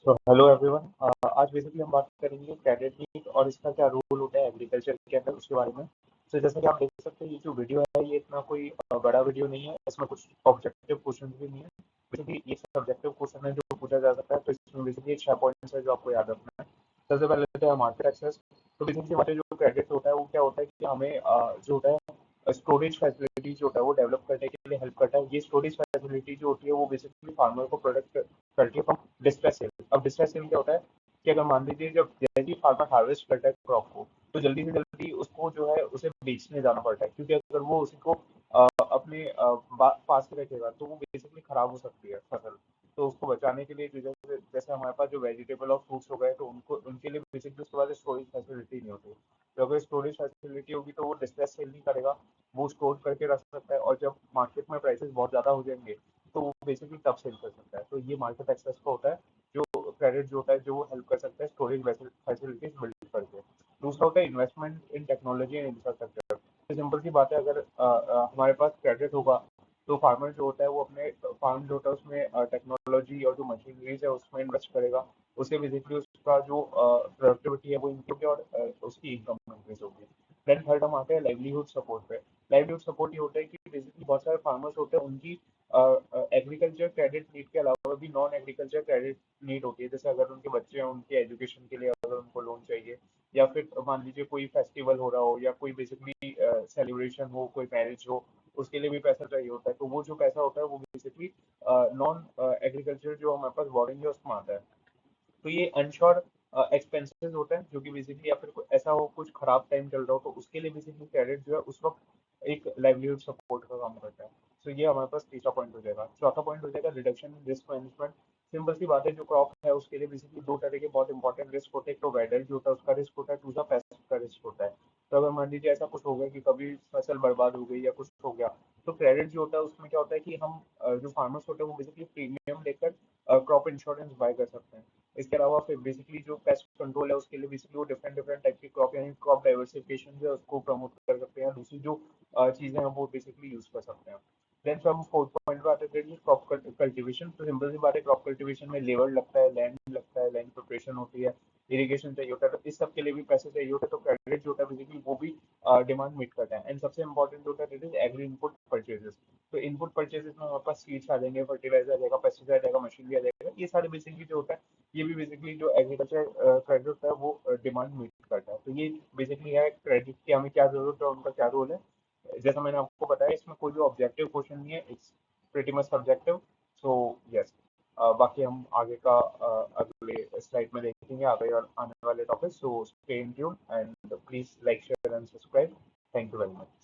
So hello everyone. आज basically हम बात करेंगे क्रेडिट नीड और इसका क्या रोल होता है एग्रीकल्चर के अंदर उसके बारे में। तो जैसे कि आप देख सकते हैं ये जो वीडियो है ये इतना कोई बड़ा वीडियो नहीं है, इसमें कुछ ऑब्जेक्टिव क्वेश्चन भी नहीं है। बेसिकली ये सब्जेक्टिव क्वेश्चन है जो पूछा जा सकता है, तो इसमें बेसिकली 6 पॉइंट्स है जो आपको याद रखना है। सबसे पहले तो है मार्केट एक्सेस। तो बेसिकली हमारे जो क्रेडिट होता है वो क्या होता है कि हमें जो होता है स्टोरेज फैसिलिटी जो होता है वो डेवलप करने के लिए हेल्प करता है। ये स्टोरेज फैसिलिटी जो होती है वो बेसिकली फार्मर को प्रोडक्ट करती है फ्रॉम डिस्ट्रेस सेल। अब डिस्ट्रेस सेल क्या होता है कि अगर मान लीजिए जब जैसे फार्मर हार्वेस्ट करता है क्रॉप को, तो जल्दी से जल्दी उसको जो है उसे बेचने जाना पड़ता है, क्योंकि अगर वो उसी को अपने पास में रखेगा तो वो बेसिकली खराब हो सकती है फसल। तो उसको बचाने के लिए जो जैसे जैसे हमारे पास जो वेजिटेबल और फ्रूट्स हो गए, तो उनको उनके लिए बेसिकली उसके बाद स्टोरेज फैसिलिटी नहीं होती। तो अगर स्टोरेज फैसिलिटी होगी तो वो डिस्ट्रेस सेल नहीं करेगा, वो स्टोर करके रख सकता है, और जब मार्केट में प्राइसेस बहुत ज़्यादा हो जाएंगे तो वो बेसिकली तब सेल कर सकता है। तो ये मार्केट एक्सेस का होता है जो क्रेडिट जो होता है जो वो हेल्प कर सकता है स्टोरेज फैसिलिटीज बिल्ड करके। दूसरा होता है investment in technology and infrastructure. तो सिंपल सी बात है, अगर हमारे पास क्रेडिट होगा तो फार्मर जो होता है वो अपने फार्म जो होता है उसमें टेक्नोलॉजी और जो मशीनरीज है उसमें इन्वेस्ट करेगा। उससे बेसिकली उसका जो प्रोडक्टिविटी है वो इंक्रीज होगी और उसकी इनकम इंक्रीज होगी। देन थर्ड हम आते हैं लाइवलीहुड सपोर्ट पे। लाइवलीहुड सपोर्ट ये होता है कि बेसिकली बहुत सारे फार्मर्स होते हैं, उनकी एग्रीकल्चर क्रेडिट नीड के अलावा भी नॉन एग्रीकल्चर क्रेडिट नीड होती है। जैसे अगर उनके बच्चे हैं उनके एजुकेशन के लिए अगर उनको लोन चाहिए, या फिर मान लीजिए कोई फेस्टिवल हो रहा हो या कोई बेसिकली सेलिब्रेशन हो, कोई मैरिज हो, उसके लिए भी पैसा चाहिए होता है। तो वो जो पैसा होता है वो बेसिकली नॉन एग्रीकल्चर जो हमारे पास बोरिंग है उसमें आता है। तो ये अनश्योर एक्सपेंसेस होते हैं जो कि बेसिकली या फिर ऐसा हो कुछ खराब टाइम चल रहा हो तो उसके लिए बेसिकली क्रेडिट जो है उस वक्त एक लाइवलीहुड सपोर्ट का काम करता है। तो ये हमारे पास तीसरा पॉइंट हो जाएगा। चौथा पॉइंट हो जाएगा reduction in risk management. Simple सी बात है, जो क्रॉप है उसके लिए बेसिकली दो तरह के बहुत इंपॉर्टेंट रिस्क होते हैं। एक तो वेदर जो होता है उसका रिस्क होता है, दूसरा पेस्ट का रिस्क होता है। तो अगर मान लीजिए ऐसा कुछ हो गया कि कभी फसल बर्बाद हो गई या कुछ हो गया, तो क्रेडिट जो होता है उसमें क्या होता है कि हम जो फार्मर्स होते हैं वो बेसिकली प्रीमियम लेकर क्रॉप इंश्योरेंस बाय कर सकते हैं। इसके अलावा फिर बेसिकली जो पेस्ट कंट्रोल है उसके लिए बेसिकली वो डिफरेंट डिफरेंट टाइप की क्रॉप यानी क्रॉप डाइवर्सिफिकेशन जो है उसको प्रमोट कर सकते हैं। दूसरी जो चीजें हैं वो बेसिकली यूज कर सकते हैं। देन हम फोर्थ पॉइंट पे आते हैं क्रॉप कल्टीवेशन। तो सिंपल सी बात है, क्रॉप कल्टीवेशन में लेबर लगता है, लैंड लगता है, लैंड प्रिपरेशन होती है, इरिगेशन चाहिए होता है, तो इस सब के लिए भी पैसे चाहिए होते हैं। तो क्रेडिट जो होता है बेसिकली वो भी डिमांड मीट करता है। एंड सबसे इंपॉर्टेंट होता है एग्री इनपुट परचेजेस। तो इनपुट परचेजेस में हमारे पास सीड्स आ जाएंगे, फर्टिलाइजर आ जाएगा, पेस्टिसाइड आ जाएगा, मशीनरी आ जाएगा। ये सारे बेसिकली जो होता है ये भी बेसिकली जो एग्रीकल्चर क्रेडिट होता है वो डिमांड मीट करता है। तो ये बेसिकली है क्रेडिट की हमें क्या जरूरत है और उनका क्या रोल है। जैसा मैंने आपको बताया इसमें कोई भी ऑब्जेक्टिव क्वेश्चन नहीं है, it's pretty much subjective. So yes, बाकी हम आगे का अगले स्लाइड में देखेंगे आगे और आने वाले topic. So stay in tune and please like share and subscribe. Thank you very much.